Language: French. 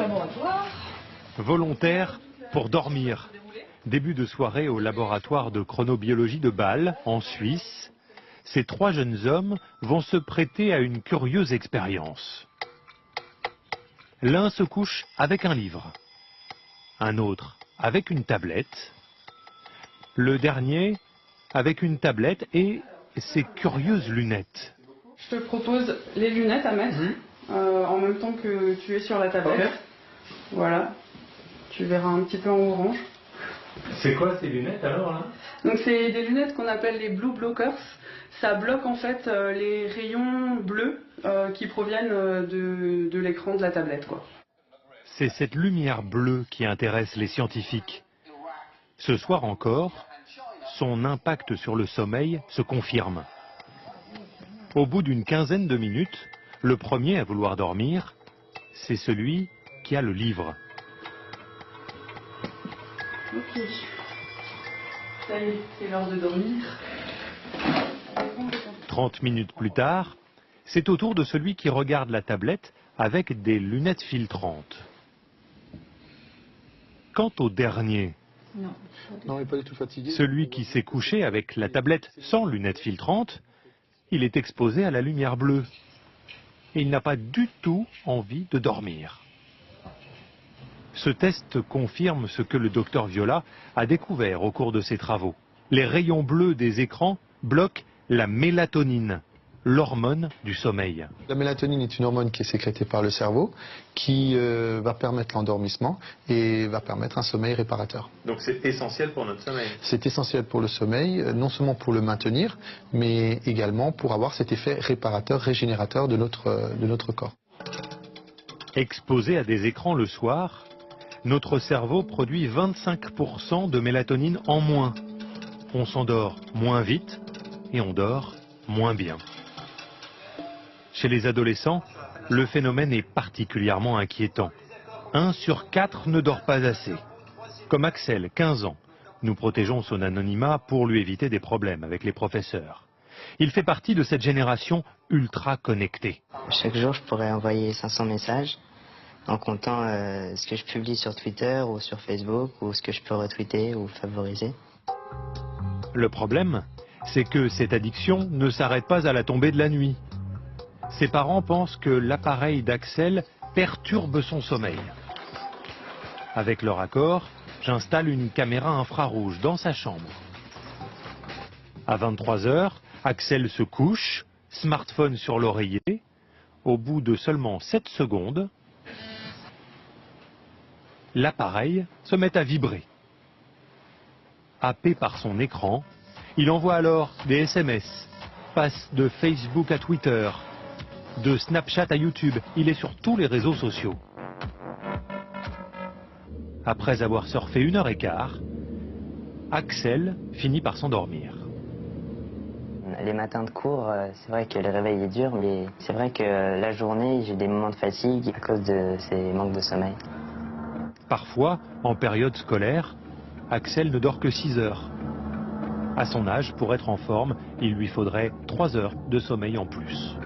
laboratoire. Volontaires pour dormir. Début de soirée au laboratoire de chronobiologie de Bâle, en Suisse. Ces 3 jeunes hommes vont se prêter à une curieuse expérience. L'un se couche avec un livre, un autre avec une tablette, le dernier avec une tablette et ses curieuses lunettes. Je te propose les lunettes à mettre en même temps que tu es sur la tablette. Okay. Voilà, tu verras un petit peu en orange. C'est quoi ces lunettes alors là? Donc c'est des lunettes qu'on appelle les blue blockers. Ça bloque en fait les rayons bleus qui proviennent de l'écran de la tablette, quoi. C'est cette lumière bleue qui intéresse les scientifiques. Ce soir encore, son impact sur le sommeil se confirme. Au bout d'une quinzaine de minutes, le premier à vouloir dormir, c'est celui qui a le livre. Ok. Ça y est, c'est l'heure de dormir. 30 minutes plus tard, c'est au tour de celui qui regarde la tablette avec des lunettes filtrantes. Quant au dernier, Non, il n'est pas du tout fatigué. Celui qui s'est couché avec la tablette sans lunettes filtrantes, il est exposé à la lumière bleue. Et il n'a pas du tout envie de dormir. Ce test confirme ce que le docteur Viola a découvert au cours de ses travaux. Les rayons bleus des écrans bloquent la mélatonine, l'hormone du sommeil. La mélatonine est une hormone qui est sécrétée par le cerveau, qui va permettre l'endormissement et va permettre un sommeil réparateur. Donc c'est essentiel pour notre sommeil. C'est essentiel pour le sommeil, non seulement pour le maintenir, mais également pour avoir cet effet réparateur, régénérateur de notre corps. Exposé à des écrans le soir, notre cerveau produit 25% de mélatonine en moins. On s'endort moins vite et on dort moins bien. Chez les adolescents, le phénomène est particulièrement inquiétant. 1 sur 4 ne dort pas assez. Comme Axel, 15 ans. Nous protégeons son anonymat pour lui éviter des problèmes avec les professeurs. Il fait partie de cette génération ultra connectée. Chaque jour, je pourrais envoyer 500 messages en comptant ce que je publie sur Twitter ou sur Facebook ou ce que je peux retweeter ou favoriser. Le problème, c'est que cette addiction ne s'arrête pas à la tombée de la nuit. Ses parents pensent que l'appareil d'Axel perturbe son sommeil. Avec leur accord, j'installe une caméra infrarouge dans sa chambre. À 23 h, Axel se couche, smartphone sur l'oreiller. Au bout de seulement 7 secondes, l'appareil se met à vibrer. Happé par son écran, il envoie alors des SMS, passe de Facebook à Twitter, de Snapchat à YouTube. Il est sur tous les réseaux sociaux. Après avoir surfé 1h15, Axel finit par s'endormir. Les matins de cours, c'est vrai que le réveil est dur, mais c'est vrai que la journée, j'ai des moments de fatigue à cause de ces manques de sommeil. Parfois, en période scolaire, Axel ne dort que 6 heures. À son âge, pour être en forme, il lui faudrait 3 heures de sommeil en plus.